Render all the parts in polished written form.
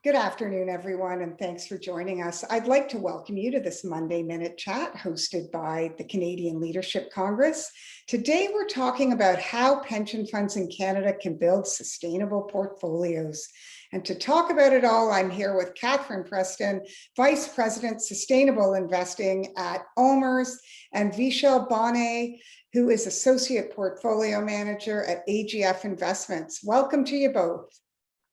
Good afternoon, everyone, and thanks for joining us. I'd like to welcome you to this Monday Minute Chat hosted by the Canadian Leadership Congress. Today, we're talking about how pension funds in Canada can build sustainable portfolios. And to talk about it all, I'm here with Katharine Preston, Vice President, Sustainable Investing at OMERS, and Vishal Bane, who is Associate Portfolio Manager at AGF Investments. Welcome to you both.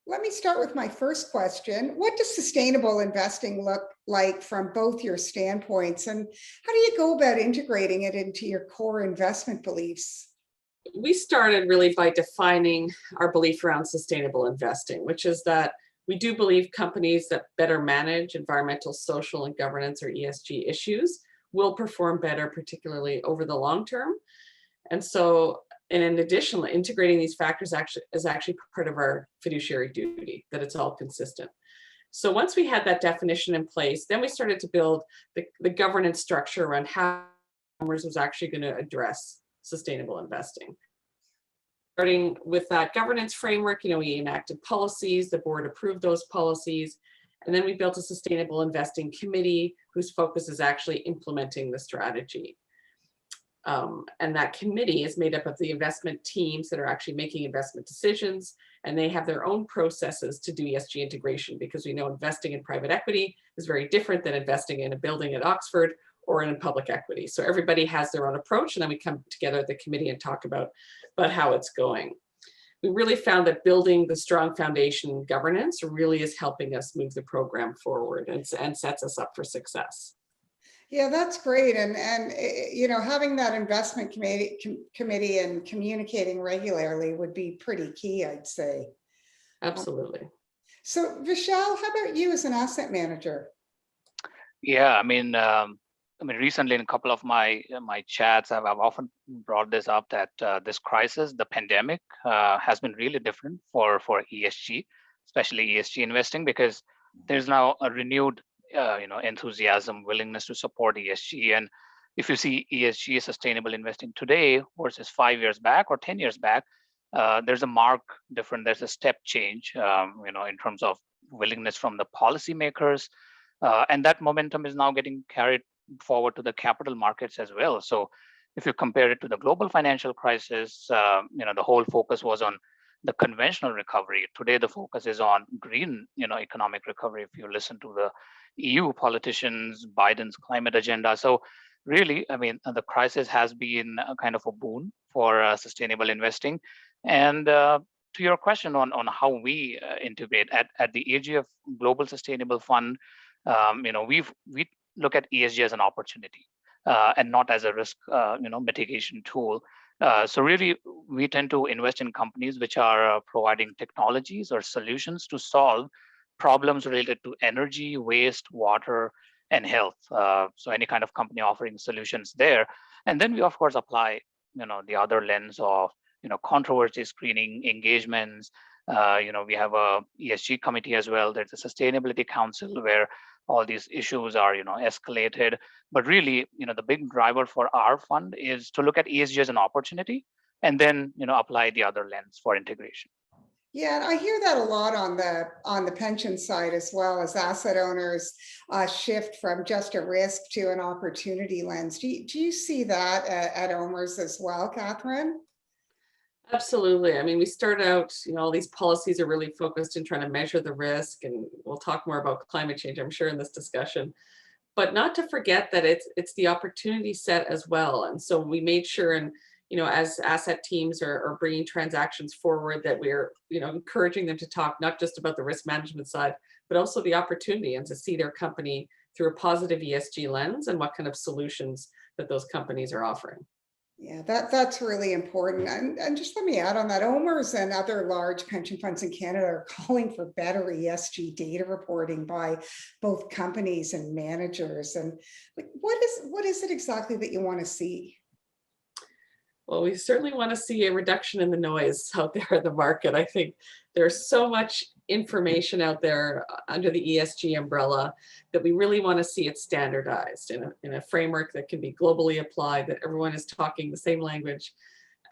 Let me start with my first question. What does sustainable investing look like from both your standpoints, and how do you go about integrating it into your core investment beliefs? We started really by defining our belief around sustainable investing, which is that we do believe companies that better manage environmental, social, and governance or ESG issues will perform better, particularly over the long term. And in addition, integrating these factors is actually part of our fiduciary duty, that it's all consistent. So once we had that definition in place, then we started to build the governance structure around how OMERS was actually going to address sustainable investing. Starting with that governance framework, we enacted policies, the board approved those policies, and then we built a sustainable investing committee whose focus is actually implementing the strategy. And that committee is made up of the investment teams that are actually making investment decisions, and they have their own processes to do ESG integration, because we know investing in private equity is very different than investing in a building at Oxford or in public equity. So everybody has their own approach, and then we come together at the committee and talk about how it's going. We really found that building the strong foundation governance really is helping us move the program forward and sets us up for success. Yeah, that's great. And having that investment committee and communicating regularly would be pretty key, I'd say. Absolutely. So Vishal, how about you as an asset manager? Yeah, recently in a couple of my chats, I've often brought this up that this crisis, the pandemic, has been really different for ESG, especially ESG investing, because there's now a renewed enthusiasm, willingness to support ESG. And if you see ESG sustainable investing today versus 5 years back or 10 years back, there's a mark different. There's a step change, in terms of willingness from the policymakers, and that momentum is now getting carried forward to the capital markets as well. So if you compare it to the global financial crisis, the whole focus was on the conventional recovery. Today, the focus is on green, economic recovery. If you listen to the EU politicians, Biden's climate agenda. So really, the crisis has been a kind of a boon for sustainable investing. And to your question on how we integrate at the AGF Global Sustainable Fund, we look at ESG as an opportunity and not as a risk, mitigation tool. So really, we tend to invest in companies which are providing technologies or solutions to solve problems related to energy, waste, water, and health. So any kind of company offering solutions there. And then we, of course, apply, the other lens of, controversy screening, engagements. We have a ESG committee as well. There's a sustainability council where all these issues are, escalated. But really, the big driver for our fund is to look at ESG as an opportunity and then, apply the other lens for integration. Yeah, and I hear that a lot on the pension side, as well as asset owners shift from just a risk to an opportunity lens. Do you see that at OMERS as well, Katharine? Absolutely. We start out, all these policies are really focused in trying to measure the risk, and we'll talk more about climate change, I'm sure, in this discussion. But not to forget that it's the opportunity set as well. And so we made sure, and as asset teams are bringing transactions forward, that we're encouraging them to talk not just about the risk management side, but also the opportunity, and to see their company through a positive ESG lens and what kind of solutions that those companies are offering. Yeah, that's really important. And just let me add on that, OMERS and other large pension funds in Canada are calling for better ESG data reporting by both companies and managers. And what is it exactly that you want to see? Well, we certainly want to see a reduction in the noise out there in the market. I think there's so much information out there under the ESG umbrella that we really want to see it standardized in a framework that can be globally applied, that everyone is talking the same language,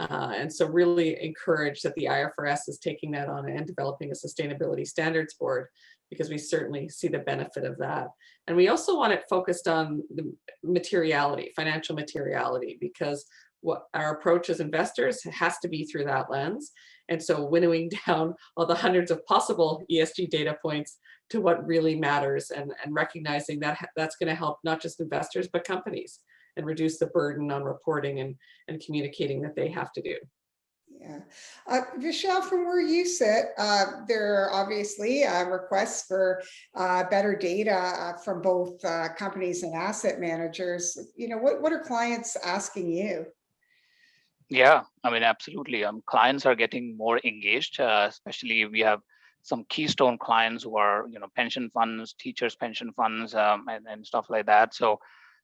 And so really encouraged that the IFRS is taking that on and developing a sustainability standards board, because we certainly see the benefit of that. And we also want it focused on the materiality, financial materiality, because what our approach as investors has to be through that lens. And so winnowing down all the hundreds of possible ESG data points to what really matters, and recognizing that that's going to help not just investors, but companies, and reduce the burden on reporting and communicating that they have to do. Yeah. Vishal, from where you sit, there are obviously requests for better data from both companies and asset managers. What are clients asking you? Yeah, I mean, absolutely. Clients are getting more engaged, especially we have some keystone clients who are, pension funds, teachers' pension funds, and stuff like that. So,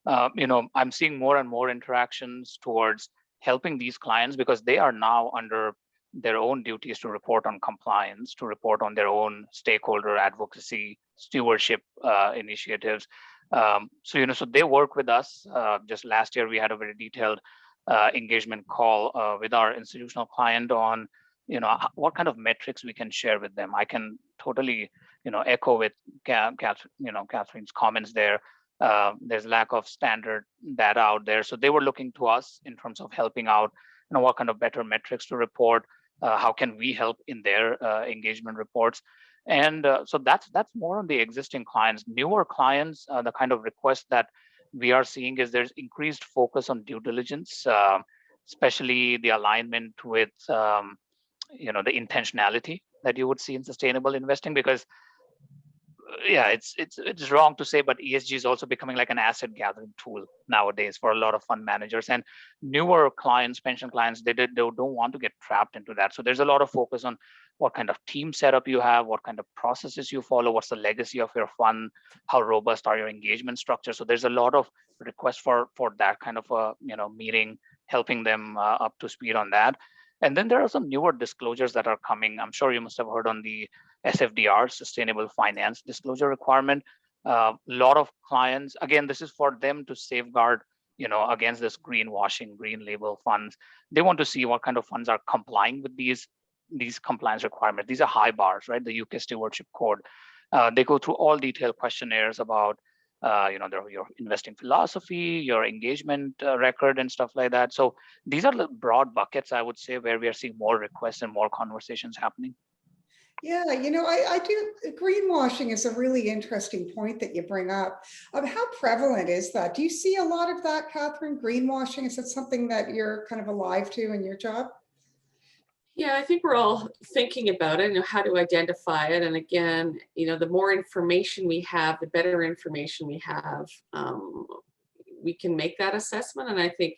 I'm seeing more and more interactions towards helping these clients, because they are now under their own duties to report on compliance, to report on their own stakeholder advocacy, stewardship initiatives. So they work with us. Just last year, we had a very detailed engagement call with our institutional client on, what kind of metrics we can share with them. I can totally, echo with Catherine's comments there. There's lack of standard data out there. So they were looking to us in terms of helping out, what kind of better metrics to report, how can we help in their engagement reports. And so that's more on the existing clients. Newer clients, the kind of request that we are seeing is there's increased focus on due diligence, especially the alignment with, the intentionality that you would see in sustainable investing. Because yeah, it's wrong to say, but ESG is also becoming like an asset gathering tool nowadays for a lot of fund managers. And newer clients, pension clients, they don't want to get trapped into that. So there's a lot of focus on what kind of team setup you have, what kind of processes you follow, what's the legacy of your fund, how robust are your engagement structures. So there's a lot of requests for that kind of a meeting, helping them up to speed on that. And then there are some newer disclosures that are coming. I'm sure you must have heard on the SFDR, Sustainable Finance Disclosure Requirement. A lot of clients, again, this is for them to safeguard, against this greenwashing, green label funds. They want to see what kind of funds are complying with these compliance requirements. These are high bars, right? The UK Stewardship Code. They go through all detailed questionnaires about, your investing philosophy, your engagement record, and stuff like that. So these are the broad buckets, I would say, where we are seeing more requests and more conversations happening. Yeah, I do. Greenwashing is a really interesting point that you bring up. How prevalent is that? Do you see a lot of that, Catherine? Greenwashing, is that something that you're kind of alive to in your job? Yeah, I think we're all thinking about it and how to identify it. And again, the more information we have, the better information we have, we can make that assessment. And I think,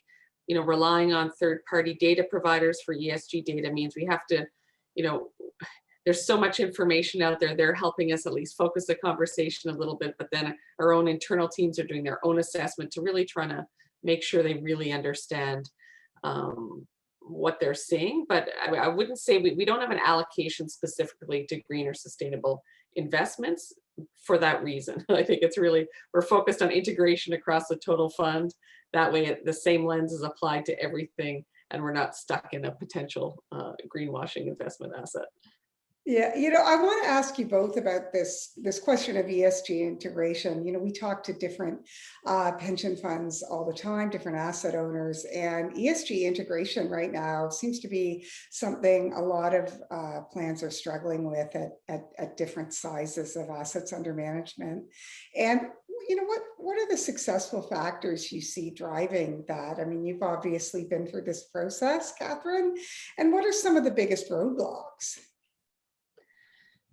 relying on third-party data providers for ESG data means we have to, there's so much information out there. They're helping us at least focus the conversation a little bit, but then our own internal teams are doing their own assessment to really trying to make sure they really understand what they're seeing. But I wouldn't say we don't have an allocation specifically to green or sustainable investments for that reason. I think it's really, we're focused on integration across the total fund. That way the same lens is applied to everything, and we're not stuck in a potential greenwashing investment asset. Yeah, I want to ask you both about this question of ESG integration. We talk to different pension funds all the time, different asset owners, and ESG integration right now seems to be something a lot of plans are struggling with at different sizes of assets under management. And what are the successful factors you see driving that? I mean, you've obviously been through this process, Catherine, and what are some of the biggest roadblocks?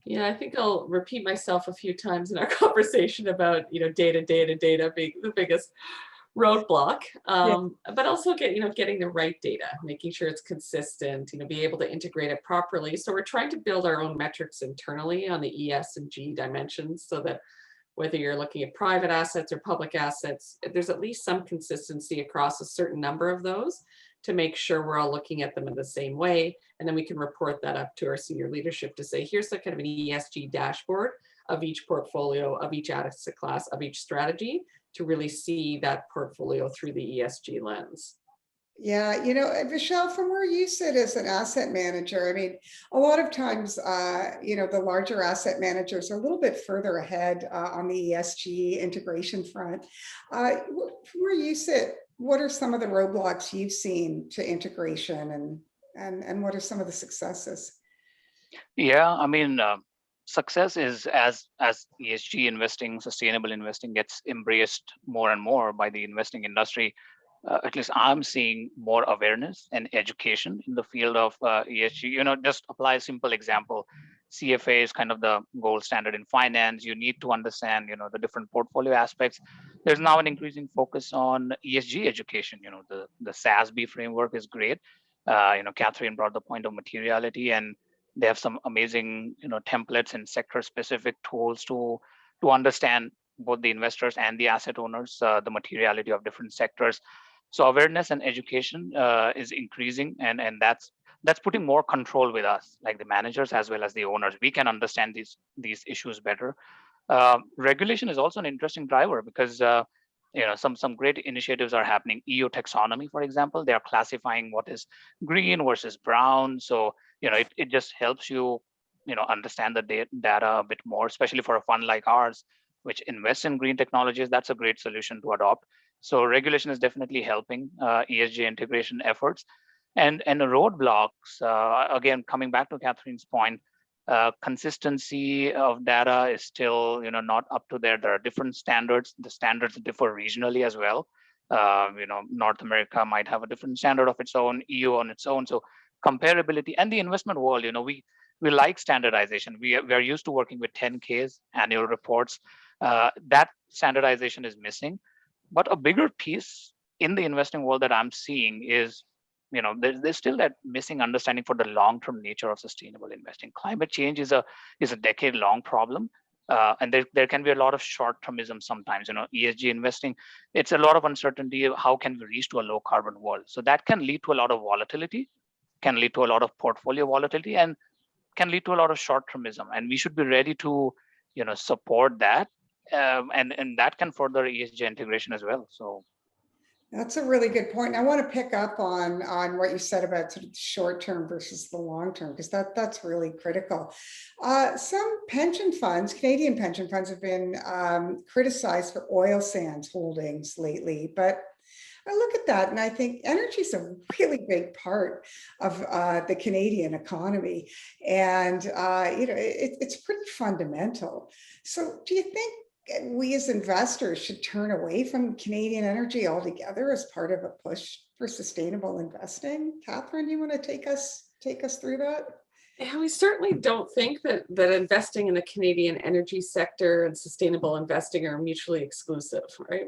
Yeah, I think I'll repeat myself a few times in our conversation about, data being the biggest roadblock, but also getting the right data, making sure it's consistent, be able to integrate it properly. So we're trying to build our own metrics internally on the ES and G dimensions, so that whether you're looking at private assets or public assets, there's at least some consistency across a certain number of those, to make sure we're all looking at them in the same way. And then we can report that up to our senior leadership to say, here's the kind of an ESG dashboard of each portfolio, of each asset class, of each strategy, to really see that portfolio through the ESG lens. Yeah, Vishal, from where you sit as an asset manager, I mean, a lot of times, the larger asset managers are a little bit further ahead on the ESG integration front. From where you sit, what are some of the roadblocks you've seen to integration, and what are some of the successes? Yeah, I mean, success is as ESG investing, sustainable investing gets embraced more and more by the investing industry. At least I'm seeing more awareness and education in the field of ESG. Just apply a simple example. CFA is kind of the gold standard in finance. You need to understand, the different portfolio aspects. There's now an increasing focus on ESG education. The SASB framework is great. Katharine brought the point of materiality, and they have some amazing, templates and sector-specific tools to understand both the investors and the asset owners, the materiality of different sectors. So awareness and education is increasing, and that's putting more control with us, like the managers as well as the owners. We can understand these issues better. Regulation is also an interesting driver because some great initiatives are happening. EU taxonomy, for example, they are classifying what is green versus brown. So it just helps you understand the data a bit more, especially for a fund like ours, which invests in green technologies. That's a great solution to adopt. So regulation is definitely helping ESG integration efforts. And the roadblocks, again, coming back to Katharine's point, consistency of data is still not up to there. There are different standards. The standards differ regionally as well. North America might have a different standard of its own, EU on its own. So comparability, and the investment world, we like standardization. We are used to working with 10Ks, annual reports. That standardization is missing. But a bigger piece in the investing world that I'm seeing is, there's still that missing understanding for the long-term nature of sustainable investing. Climate change is a decade-long problem, and there can be a lot of short-termism sometimes. ESG investing, it's a lot of uncertainty. How can we reach to a low-carbon world? So that can lead to a lot of volatility, can lead to a lot of portfolio volatility, and can lead to a lot of short-termism. And we should be ready to, support that. And that can further ESG integration as well. So That's a really good point. I want to pick up on what you said about sort of short term versus the long term, because that's really critical. Some pension funds, Canadian pension funds, have been criticized for oil sands holdings lately, but I look at that and I think energy is a really big part of the Canadian economy, and it's pretty fundamental. So, do you think we as investors should turn away from Canadian energy altogether as part of a push for sustainable investing? Katharine, do you want to take us through that? Yeah, we certainly don't think that investing in the Canadian energy sector and sustainable investing are mutually exclusive, right?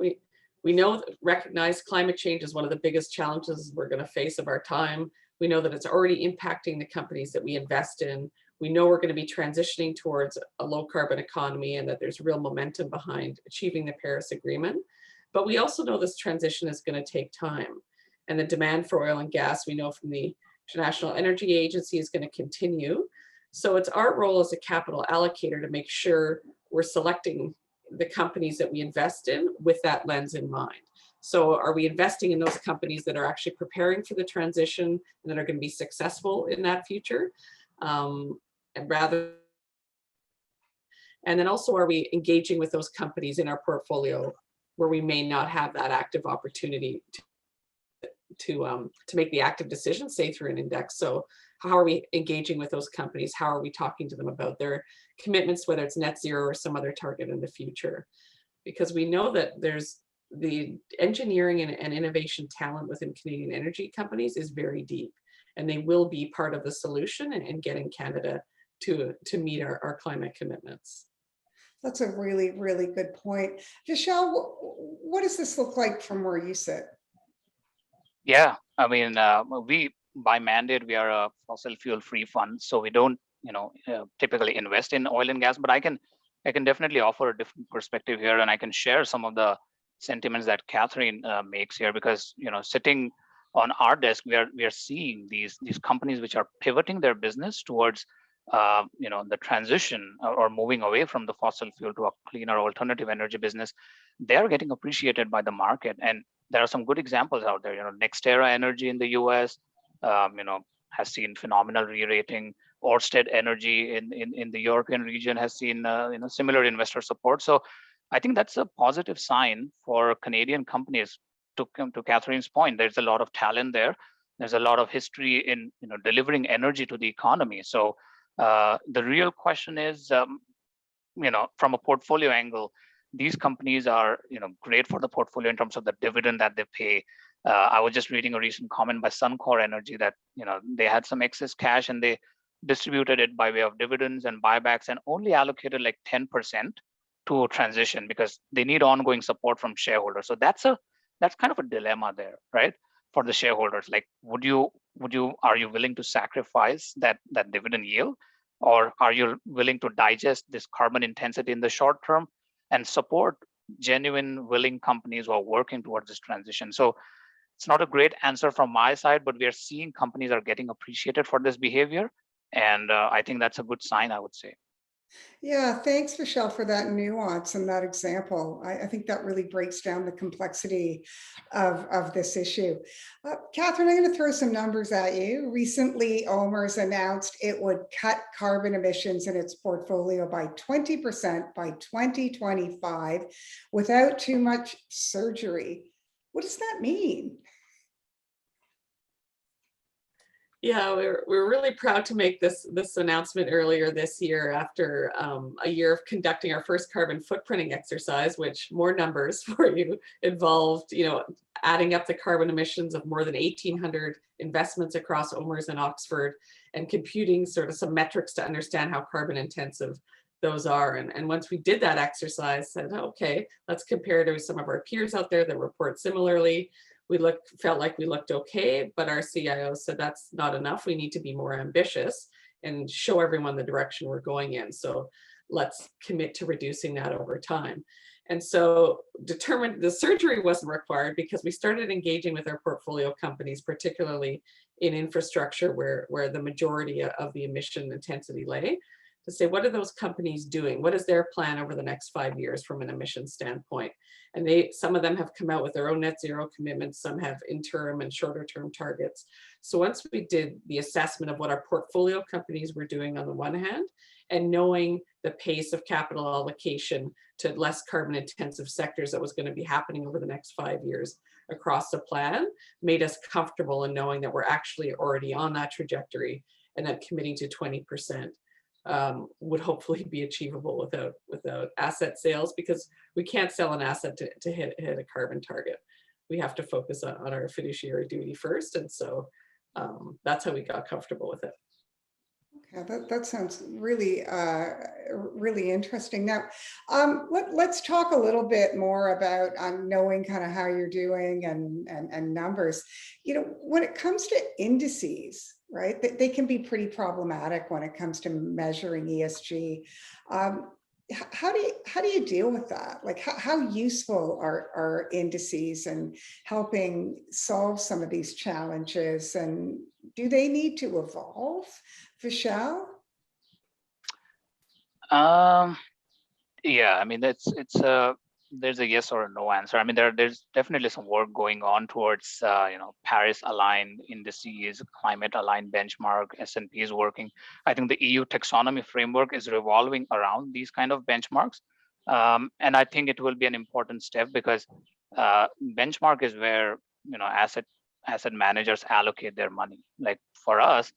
We know, recognize climate change is one of the biggest challenges we're going to face of our time. We know that it's already impacting the companies that we invest in. We know we're going to be transitioning towards a low carbon economy, and that there's real momentum behind achieving the Paris Agreement. But we also know this transition is going to take time. And the demand for oil and gas, we know from the International Energy Agency, is going to continue. So it's our role as a capital allocator to make sure we're selecting the companies that we invest in with that lens in mind. So are we investing in those companies that are actually preparing for the transition and that are going to be successful in that future? And then also, are we engaging with those companies in our portfolio where we may not have that active opportunity to make the active decision, say through an index? So how are we engaging with those companies? How are we talking to them about their commitments, whether it's net zero or some other target in the future? Because we know that there's the engineering and innovation talent within Canadian energy companies is very deep, and they will be part of the solution in getting Canada to meet our climate commitments. That's a really, really good point. Vishal, what does this look like from where you sit? Yeah, I mean, we by mandate, we are a fossil fuel free fund, so we don't typically invest in oil and gas. But I can definitely offer a different perspective here, and I can share some of the sentiments that Katharine makes here, because sitting on our desk, we are seeing these companies which are pivoting their business towards the transition or moving away from the fossil fuel to a cleaner alternative energy business. They are getting appreciated by the market, and there are some good examples out there. NextEra Energy in the US, has seen phenomenal re-rating. Ørsted Energy in the European region has seen similar investor support. So I think that's a positive sign for Canadian companies. To come to Katharine's point, there's a lot of talent there. There's a lot of history in delivering energy to the economy. So the real question is, from a portfolio angle, these companies are great for the portfolio in terms of the dividend that they pay. I was just reading a recent comment by Suncor Energy that they had some excess cash and they distributed it by way of dividends and buybacks and only allocated like 10% to a transition because they need ongoing support from shareholders. So that's kind of a dilemma there, right? For the shareholders, like, are you willing to sacrifice that dividend yield, or are you willing to digest this carbon intensity in the short term and support genuine, willing companies who are working towards this transition? So it's not a great answer from my side, but we are seeing companies are getting appreciated for this behavior. And I think that's a good sign, I would say. Yeah, thanks, Vishal, for that nuance and that example. I think that really breaks down the complexity of this issue. Katharine, I'm going to throw some numbers at you. Recently, OMERS announced it would cut carbon emissions in its portfolio by 20% by 2025 without too much surgery. What does that mean? Yeah, we're really proud to make this announcement earlier this year after a year of conducting our first carbon footprinting exercise, which, more numbers for you, involved adding up the carbon emissions of more than 1,800 investments across OMERS and Oxford and computing sort of some metrics to understand how carbon intensive those are. And once we did that exercise, said, okay, let's compare to some of our peers out there that report similarly. We felt like we looked okay, but our CIO said that's not enough. We need to be more ambitious and show everyone the direction we're going in. So let's commit to reducing that over time. And so determined the surgery wasn't required because we started engaging with our portfolio companies, particularly in infrastructure where the majority of the emission intensity lay, to say, what are those companies doing? What is their plan over the next 5 years from an emissions standpoint? And some of them have come out with their own net zero commitments. Some have interim and shorter term targets. So once we did the assessment of what our portfolio companies were doing on the one hand, and knowing the pace of capital allocation to less carbon intensive sectors that was going to be happening over the next 5 years across the plan, made us comfortable in knowing that we're actually already on that trajectory, and that committing to 20% would hopefully be achievable without asset sales, because we can't sell an asset to hit a carbon target. We have to focus on our fiduciary duty first. And so that's how we got comfortable with it. Okay, that sounds really, really interesting. Now, let's talk a little bit more about knowing kind of how you're doing and numbers. When it comes to indices, right, they can be pretty problematic when it comes to measuring ESG. How do you deal with that? Like, how useful are indices in helping solve some of these challenges, and do they need to evolve, Vishal? Yeah, I mean, there's a yes or a no answer. I mean, there's definitely some work going on towards Paris-aligned indices, climate-aligned benchmark. S&P is working. I think the EU taxonomy framework is revolving around these kind of benchmarks, and I think it will be an important step, because benchmark is where asset managers allocate their money. Like for us,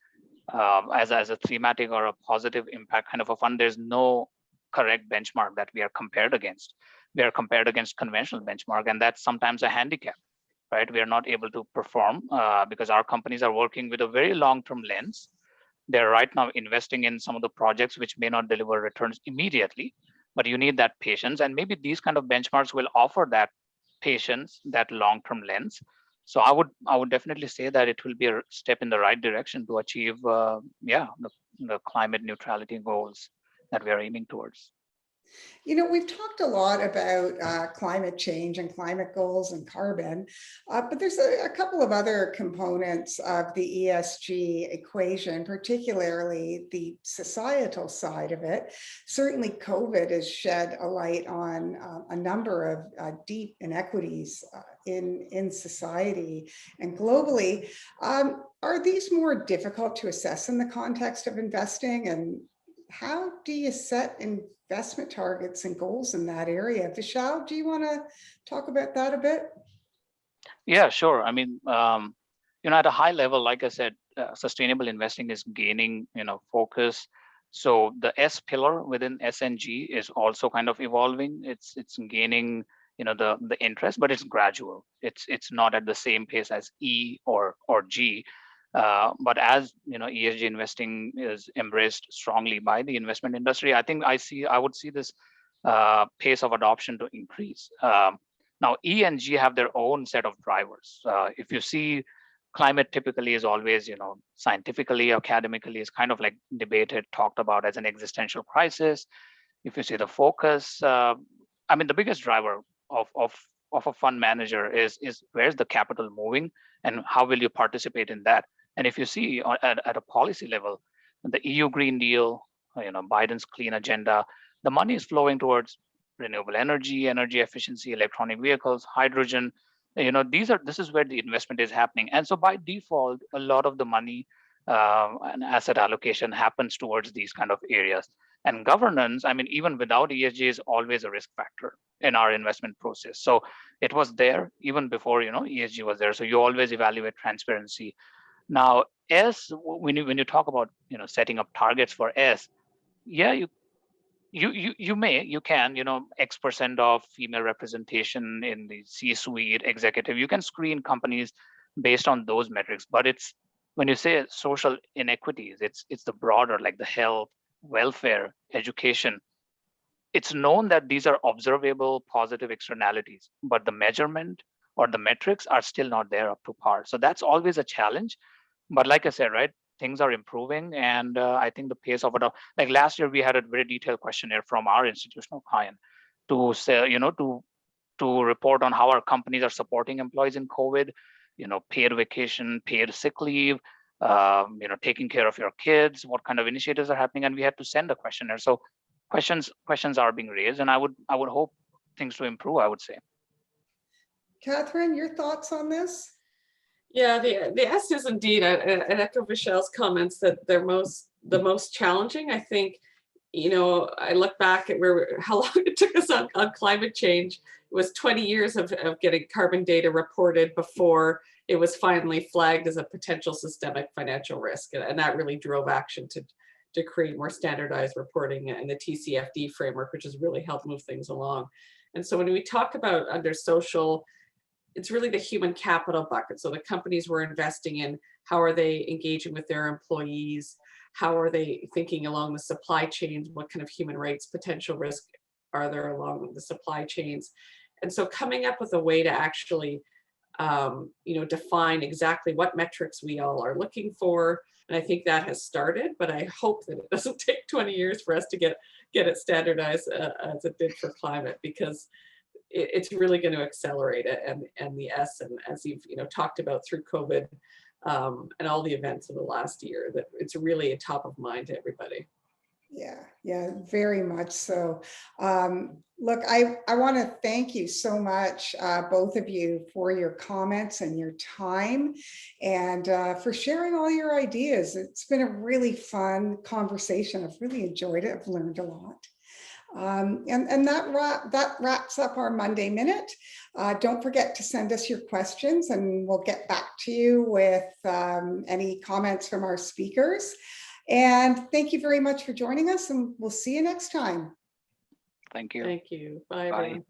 as a thematic or a positive impact kind of a fund, there's no correct benchmark that we are compared against. We are compared against conventional benchmark, and that's sometimes a handicap, right? We are not able to perform because our companies are working with a very long-term lens. They're right now investing in some of the projects which may not deliver returns immediately, but you need that patience. And maybe these kind of benchmarks will offer that patience, that long-term lens. So I would definitely say that it will be a step in the right direction to achieve, the climate neutrality goals that we are aiming towards. You know, we've talked a lot about climate change and climate goals and carbon, but there's a couple of other components of the ESG equation, particularly the societal side of it. Certainly, COVID has shed a light on a number of deep inequities in society and globally. Are these more difficult to assess in the context of investing? And how do you set investment targets and goals in that area? Vishal, do you want to talk about that a bit? Yeah, sure. I mean, at a high level, like I said, sustainable investing is gaining, focus. So the S pillar within SNG is also kind of evolving. It's gaining, the interest, but it's gradual. It's not at the same pace as E or G. But as ESG investing is embraced strongly by the investment industry, I would see this pace of adoption to increase. Now, E and G have their own set of drivers. If you see, climate typically is always, scientifically, academically, is kind of like debated, talked about as an existential crisis. If you see the focus, the biggest driver of a fund manager is where's the capital moving and how will you participate in that? And if you see at a policy level, the EU Green Deal, Biden's clean agenda, the money is flowing towards renewable energy, energy efficiency, electronic vehicles, hydrogen. This is where the investment is happening. And so by default, a lot of the money and asset allocation happens towards these kind of areas. And governance, even without ESG, is always a risk factor in our investment process. So it was there even before ESG was there. So you always evaluate transparency. Now, S, when you talk about setting up targets for S, yeah, you can X% of female representation in the C-suite executive. You can screen companies based on those metrics, but it's when you say social inequities, it's the broader, like the health, welfare, education. It's known that these are observable positive externalities, but the measurement or the metrics are still not there up to par. So that's always a challenge. But like I said, right, things are improving, and I think the pace of it, like last year, we had a very detailed questionnaire from our institutional client to say, to report on how our companies are supporting employees in COVID, paid vacation, paid sick leave, taking care of your kids, what kind of initiatives are happening, and we had to send a questionnaire. So questions are being raised, and I would hope things to improve, I would say. Katharine, your thoughts on this? Yeah, the S is indeed, and echo Vishal's comments that they're the most challenging. I think, I look back at how long it took us on climate change. It was 20 years of getting carbon data reported before it was finally flagged as a potential systemic financial risk. And that really drove action to create more standardized reporting and the TCFD framework, which has really helped move things along. And so when we talk about under social, it's really the human capital bucket. So the companies we're investing in, how are they engaging with their employees? How are they thinking along the supply chains? What kind of human rights potential risk are there along the supply chains? And so coming up with a way to actually, define exactly what metrics we all are looking for. And I think that has started, but I hope that it doesn't take 20 years for us to get it standardized as it did for climate, because it's really going to accelerate it, and the S, and as you've talked about through COVID and all the events of the last year, that it's really a top of mind to everybody. Yeah, very much so. Look, I want to thank you so much, both of you, for your comments and your time, and for sharing all your ideas. It's been a really fun conversation. I've really enjoyed it. I've learned a lot. And that wraps up our Monday Minute. Don't forget to send us your questions, and we'll get back to you with any comments from our speakers. And thank you very much for joining us, and we'll see you next time. Thank you. Thank you. Bye. Bye.